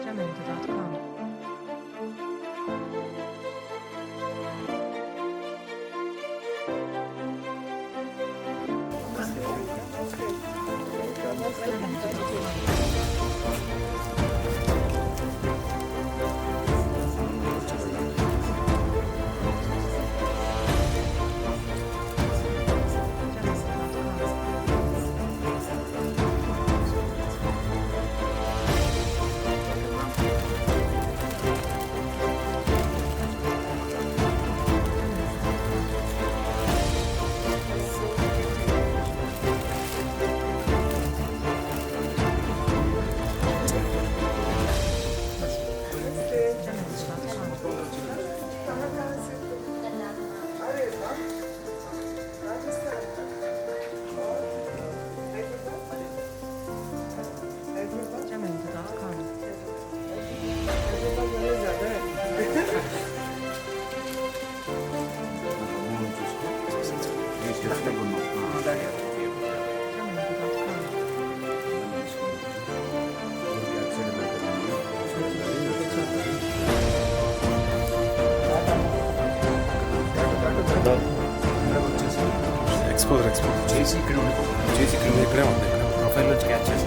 Jamendo.com. Exposure చేసి ఇక్కడే ఉంది ఇక్కడ ప్రొఫైల్ నుంచి క్యాచ్ చేసి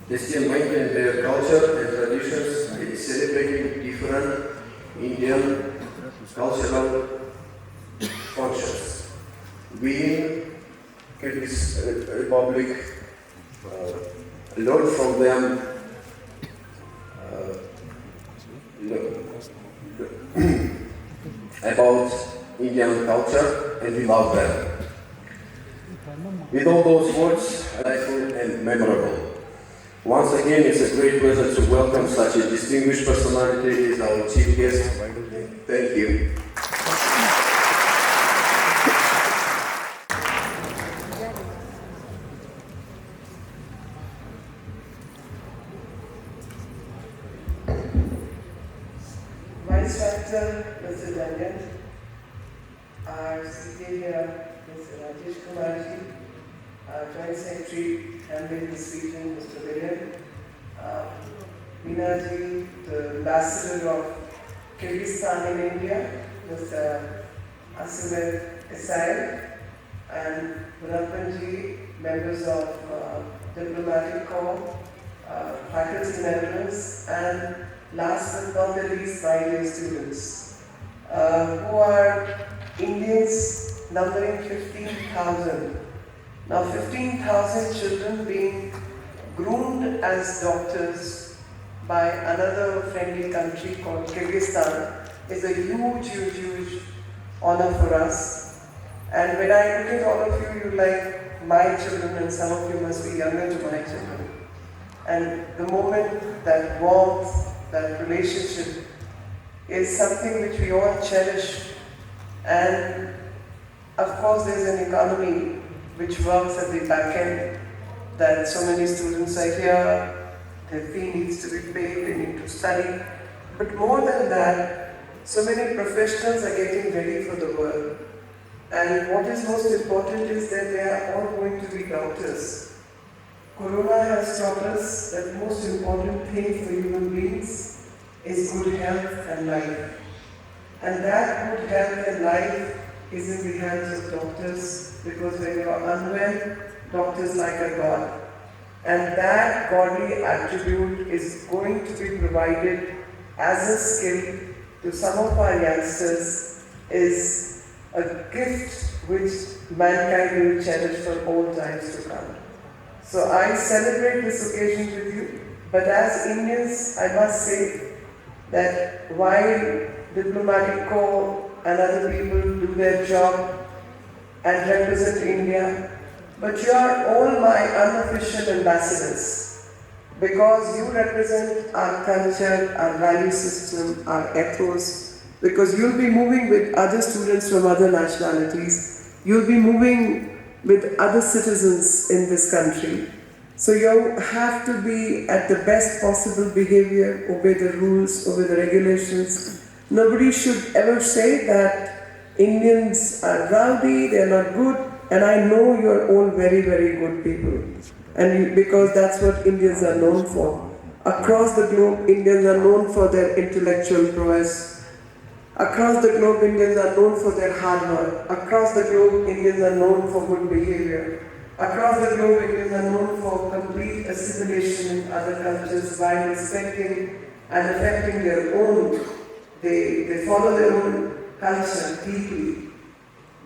They still maintain their culture and traditions in celebrating different Indian cultural functions. We in this republic learn from them about Indian culture, and we love them. With all those words, delightful and memorable. Once again, it's a great pleasure to welcome such a distinguished personality as our chief guest. Thank you. Vice Chancellor, Mr. Dangan, our Superior, Mr. Rajesh Kumarji, our Joint Secretary handling this region, Mr. William, uh, Meenakshi, the ambassador of Kyrgyzstan in India, Mr. Issyk-Kul, and Bunappanji, members of diplomatic corps, faculty members, and last but not the least, my dear students, who are Indians numbering 15,000. Now 15,000 children being groomed as doctors by another friendly country called Kyrgyzstan is a huge honor for us. And when I look at all of you, you like my children, and some of you must be younger to my children. And the moment, that warmth, that relationship is something which we all cherish. And of course there's an economy which works at the back end, that so many students are here, their fee needs to be paid, they need to study. But more than that, so many professionals are getting ready for the world. And what is most important is that they are all going to be doctors. Corona has taught us that the most important thing for human beings is good health and life. And that good health and life is in the hands of doctors, because when you are unwell, doctors like a god. And that godly attribute is going to be provided as a skill to some of our youngsters, is a gift which mankind will cherish for all times to come. So I celebrate this occasion with you, but as Indians, I must say that while diplomatic corps and other people do their job and represent India, but you are all my unofficial ambassadors, because you represent our culture, our value system, our ethos, because you'll be moving with other students from other nationalities, you'll be moving with other citizens in this country. So you have to be at the best possible behavior, obey the rules, obey the regulations. Nobody should ever say that Indians are rowdy, they are not good, and I know you are all very good people. And because that's what Indians are known for. Across the globe, Indians are known for their intellectual prowess. Across the globe, Indians are known for their hard work. Across the globe, Indians are known for good behavior. Across the globe, Indians are known for complete assimilation in other cultures while respecting and affecting their own. They follow their own culture deeply.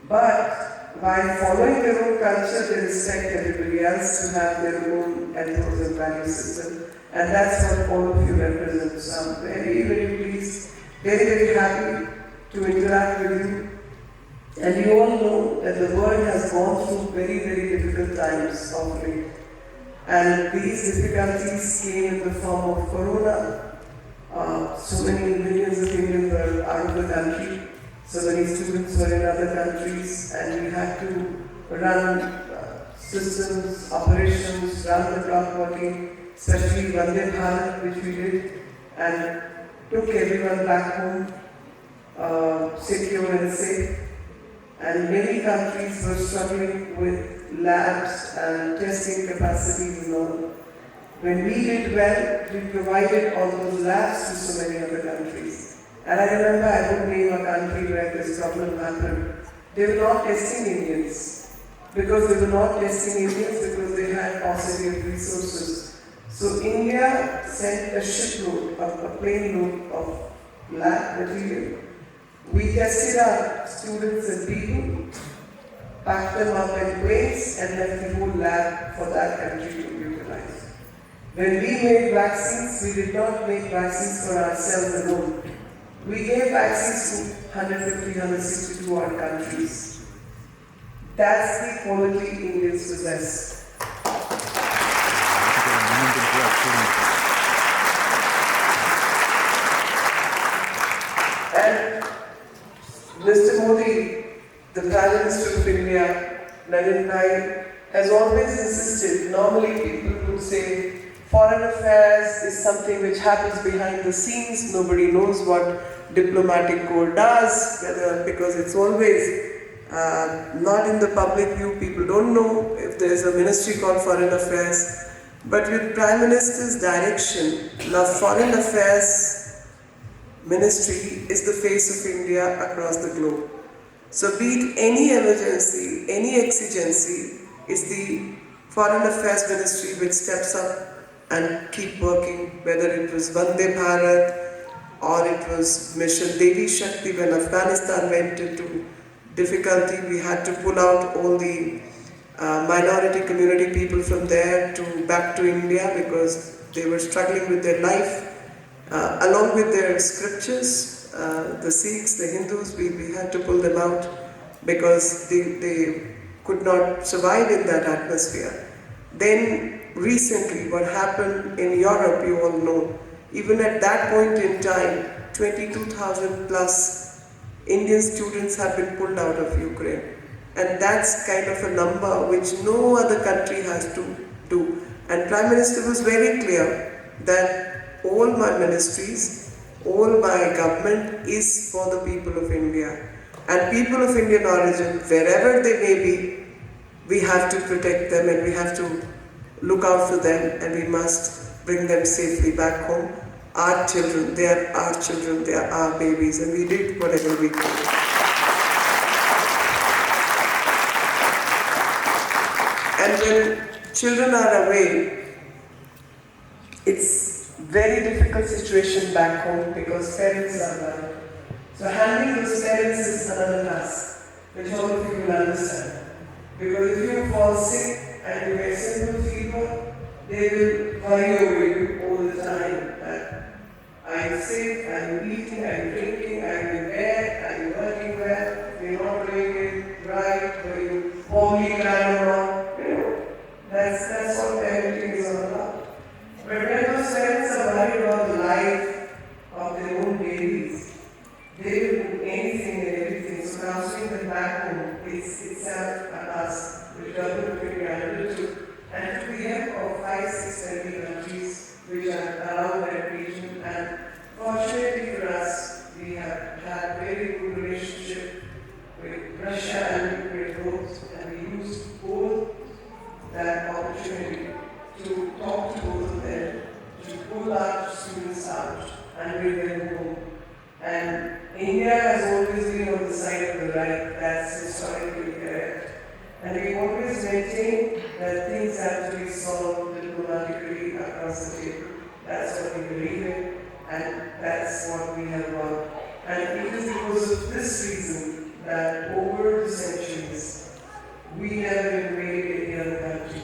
But while following their own culture, they respect everybody else to have their own ethos and value system. And that's what all of you represent. So I'm very pleased, very happy to interact with you. And you all know that the world has gone through very difficult times of late. And these difficulties came in the form of Corona. So many millions of Indians were out of the country. So many students were in other countries, and we had to run systems, operations, round the clock working, especially Vande Bharat, which we did, and took everyone back home secure and safe. And many countries were struggling with labs and testing capacities and all. When we did well, we provided all those labs to so many other countries. And I remember, I would name a country where this problem happened. They were not testing Indians, because they they had paucity of resources. So India sent a shipload, a plane load of lab material. We tested our students and people, packed them up in planes, and left the whole lab for that country to utilize. When we made vaccines, we did not make vaccines for ourselves alone. We gave vaccines to 150, 162 odd countries. That's the quality Indians possess. And Mr. Modi, the Prime Minister of India, Narendra Bhai, has always insisted, normally people would say, foreign affairs is something which happens behind the scenes, nobody knows what diplomatic corps does, because it's always not in the public view, people don't know if there is a ministry called Foreign Affairs. But with Prime Minister's direction, now Foreign Affairs Ministry is the face of India across the globe. So be it any emergency, any exigency, it's the Foreign Affairs Ministry which steps up and keep working, whether it was Vande Bharat or it was Mission Devi Shakti. When Afghanistan went into difficulty, we had to pull out all the minority community people from there back to India because they were struggling with their life. Along with their scriptures, the Sikhs, the Hindus, we had to pull them out because they could not survive in that atmosphere. Then recently what happened in Europe, you all know, even at that point in time, 22,000 plus Indian students have been pulled out of Ukraine. And that's kind of a number which no other country has to do. And Prime Minister was very clear that all my ministries, all my government is for the people of India. And people of Indian origin, wherever they may be, we have to protect them and we have to look out for them and we must bring them safely back home. Our children, they are our children, they are our babies, and we did whatever we could. And when children are away, it's very difficult situation back home because parents are around. So handling those parents is another task, which all of you will understand. Because if you fall sick and you get simple fever, they will worry over you all the time. I'm sick, I'm eating, I'm drinking, I'm in bed, I'm working well, you're not doing it right, or you formally plan wrong. That's what parenting is all about. But when those parents are worried about the life of their own babies, they will do anything and everything. So counseling them back home, it's a task which government will be undertook. And to the help of 5-6 friendly countries which are around that region. And fortunately for us, we have had very good relationship with Russia and Ukraine both, and we used both that opportunity to talk to both of them, to pull our students out and bring them home. And India has always been on the side of the right, that's historically correct. And we always maintain that things have to be solved diplomatically across the table. That's what we believe in, and that's what we have won. And it is because of this reason that over the centuries, we never invaded any other country.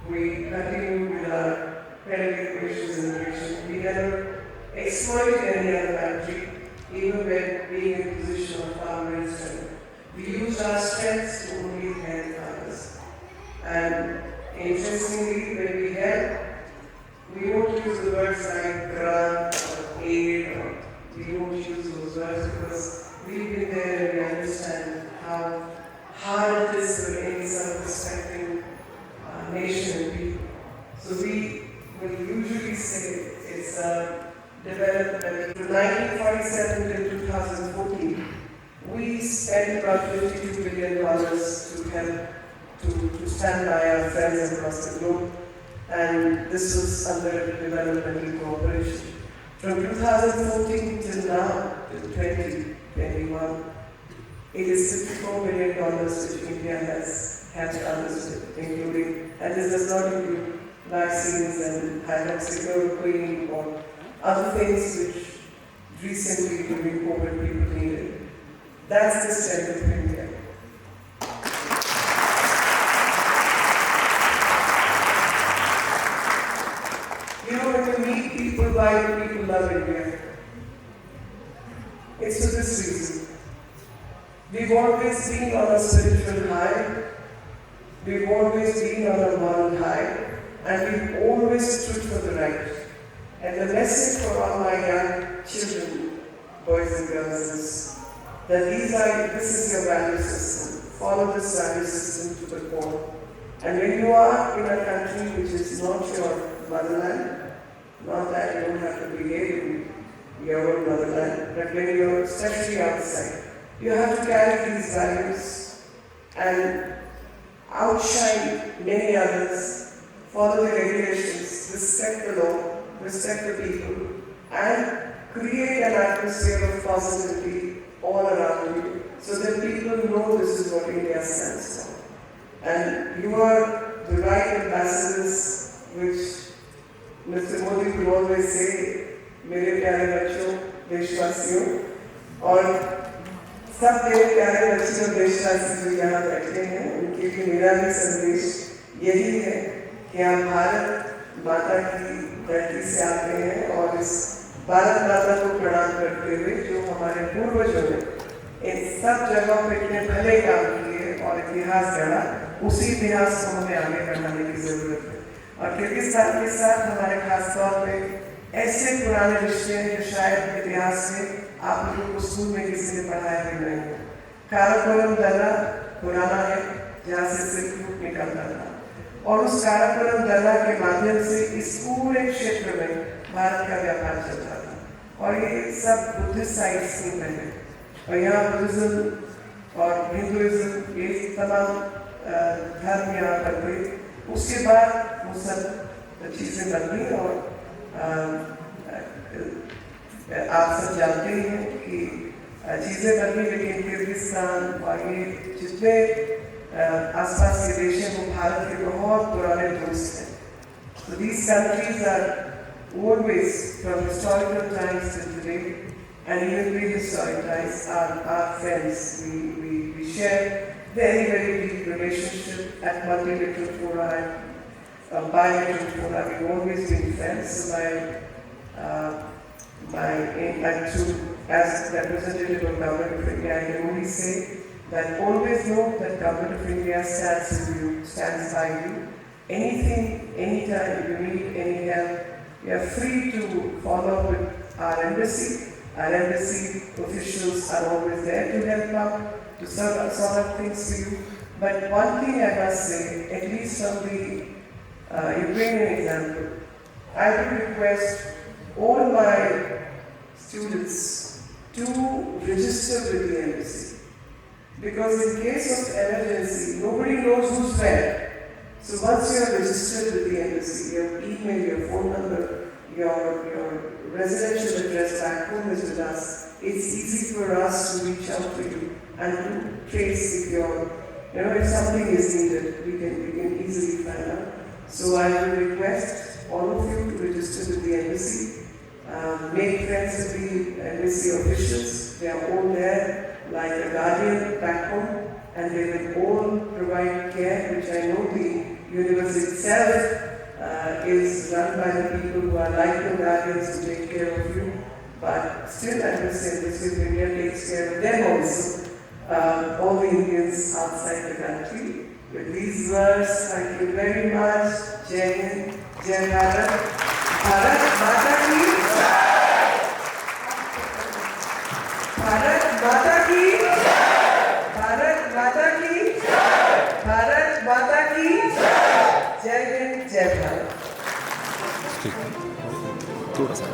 We continued with our pedagogic wishes and relations. We never exploited any other country, even when being in a position of power and strength. We used our strengths to only help others. And interestingly, when we help, we don't use the words like grant or aid, or we don't use those words because we've been there and we understand how hard it is for any self-respecting nation and people. So we will usually say it's a development. From 1947 to 2014, we spent about $52 billion to help to stand by our friends across the globe, and this was under developmental cooperation. From 2014 till now, till 2021, it is $54 billion which India has helped others with, including, and this does not include vaccines and hydroxychloroquine or other things which recently during COVID people needed. That's the strength of India. You know, when you meet people, why do people love India? It's for this reason. We've always been on a spiritual high, we've always been on a moral high, and we've always stood for the right. And the message for all my young children, boys and girls, is that this is your value system. Follow this value system to the core. And when you are in a country which is not your motherland, not that you don't have to behave in your own motherland, but when you're especially outside, you have to carry these values and outshine many others follow the regulations, respect the law, respect the people, and create an atmosphere of positivity all around you so that people know this is what India stands for. And you are the right ambassadors, which Mr. Modi will always say, मेरे प्यारे बच्चों, देशवासियों, और सब मेरे प्यारे बच्चे और देशवासी जो यहाँ बैठे हैं, उनके लिए मेरा भी संदेश यही है कि आप भारत माता की धरती से आते हैं और इस भारत माता को प्रणाम करते हुए जो हमारे पूर्वजों ने इन सब जगहों पे इतने भले काम किए और इतिहास गढ़ा, उसी इतिहास को हमें आगे बढ़ाने की जरूरत है। और किर्गिस्तान के साथ हमारे खास तौर पे ऐसे पुराने रिश्ते हैं जो शायद इतिहास में आप लोगों को स्कूल में किसी ने पढ़ाया भी नहीं है। काराकोरम दर्रा पुराना है जहाँ से सिल्क रूट निकलता था और उस काराकोरम दर्रा के माध्यम से इस पूरे क्षेत्र में भारत का व्यापार चलता था और ये सब बुद्धिस्ट साइट्स में पहले और यहाँ बुद्धिज्म और हिंदुइज्म ये तमाम धर्म यहाँ पर हुए। उसके बाद वो सब चीज़ें बन गई और आप सब जानते हैं कि चीज़ें बन गई, लेकिन किर्गिस्तान और ये जितने आसपास के देश हैं वो भारत के बहुत पुराने दोस्त हैं। So these countries are always from historical times till today and even prehistoric times are friends. We share very deep relationship at multilateral fora and bilateral fora. We've always been friends. So as representative of Government of India, I can only say that always know that Government of India stands with you, stands by you. Anything, anytime you need any help, you are free to follow up with our embassy. Our embassy officials are always there to help out, to sort out things for you. But one thing I must say, at least from the Ukrainian example, I would request all my students to register with the embassy. Because in case of emergency, nobody knows who's where. So once you are registered with the embassy, your email, your phone number, your residential address back home is with us, it's easy for us to reach out to you and to trace if if something is needed, we can easily find out. So I will request all of you to register with the embassy, make friends with the embassy officials. They are all there like a guardian back home, and they will all provide care, which I know the university itself is run by the people who are like the guardians who take care of you. But still, I will say this, if India takes care of them also, all the Indians outside the country. With these words, thank you very much. Jai Hind, Jai Bharat. Bharat Mata Ki Jai. Bharat Mata Ki Jai. Bharat Mata Ki Jai. Bharat Mata Ki Jai. Jai Hind, Jai Bharat. थोड़ा सा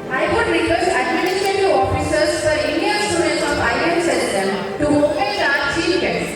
I would request administrative officers for Indian students of IHSM to mobilize our chief guest.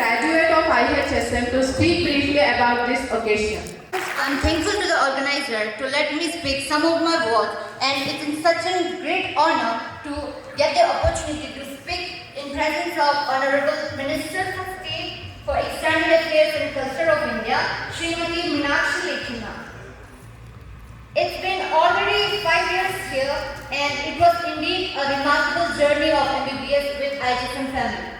graduate of IHSM to speak briefly about this occasion. I'm thankful to the organizer to let me speak some of my words, and it's in such a great honor to get the opportunity to speak in presence of Honorable Minister for State for External Affairs and Culture of India, Smt Meenakshi Lekhi. It's been already 5 years here, and it was indeed a remarkable journey of MBBS with IHSM family.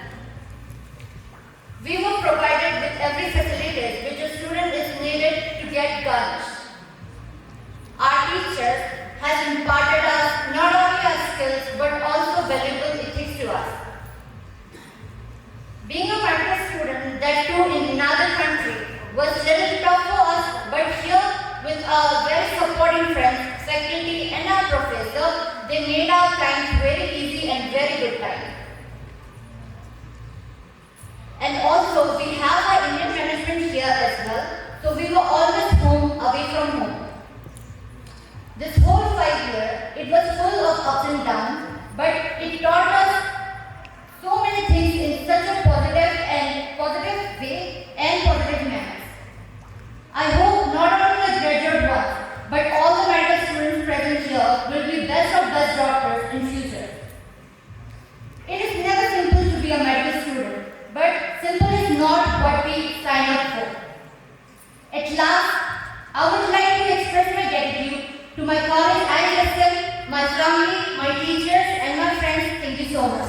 We were provided with every facility which a student is needed to get garnished. Our teachers has imparted us not only our skills but also valuable ethics to us. Being a medical student, that too in another country, was a little tough for us, but here with our very supporting friends, faculty and our professor, they made our time very easy and very good time. And also we have our Indian management here as well, so we were always home away from home. This whole 5 years, it was full of ups and downs, but it taught us so many things in such a positive way and positive manners. I hope not only the graduate ones, but all the medical students present here will be best of best doctors in future. It is never simple to be a medical student, but simple is not what we sign up for. At last, I would like to express my gratitude to my college IHSM, my family, my teachers and my friends. Thank you so much.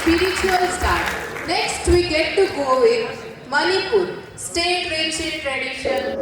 Spiritual start. Next we get to go with Manipur, state rich in tradition.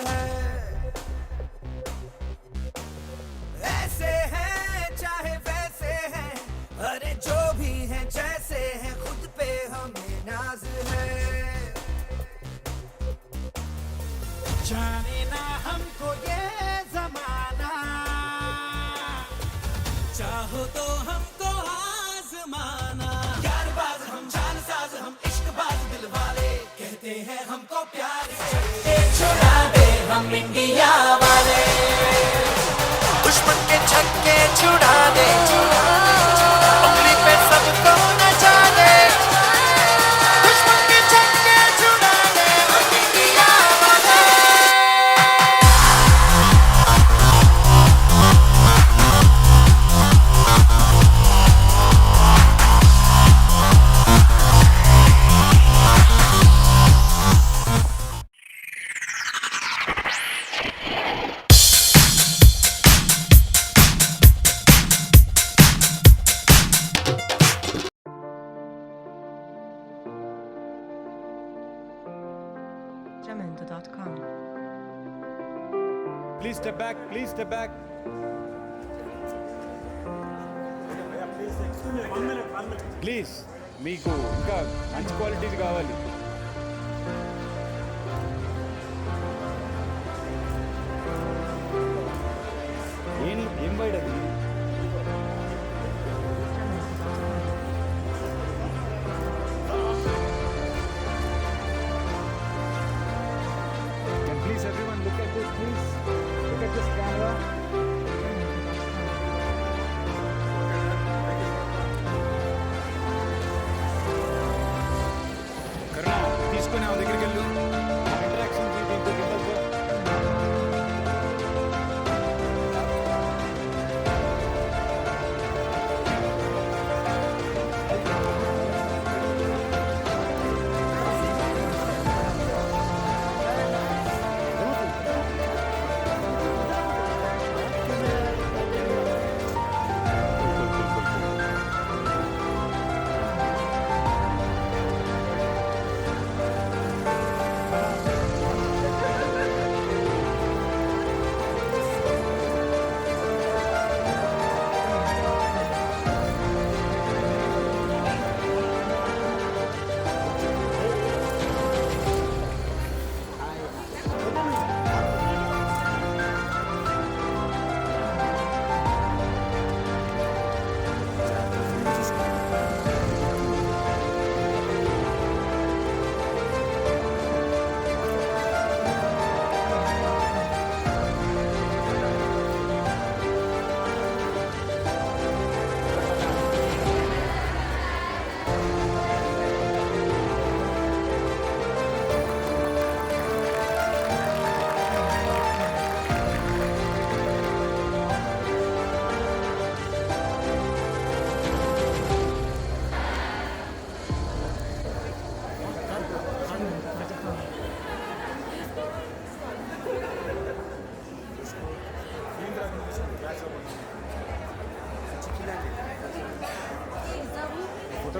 है। ऐसे हैं चाहे वैसे हैं, अरे जो भी हैं जैसे हैं, खुद पे हमें नाज है। जाने ना हमको ये जमाना, चाहो तो हमको आजमाना। यारबाज हम, जानसाज हम, इश्कबाज दिल वाले, कहते हैं हमको प्यार से छुड़ा दे हम इंडिया वाले। दुश्मन के छक्के छुड़ा दे, उंगली पे सबको नचा दे। दुश्मन के छक्के छुड़ा दे हम इंडिया वाले। Please step back. Please step back. Please మీకు ఇంకా మంచి క్వాలిటీస్ కావాలి. ఏం బయట Please everyone look at this, please. Look at this camera. కరుణ తీసుకొని ఆ దగ్గరికి వెళ్ళు. ఇంటరాక్షన్ దీంతో గిఫ్ట్. ఫోటో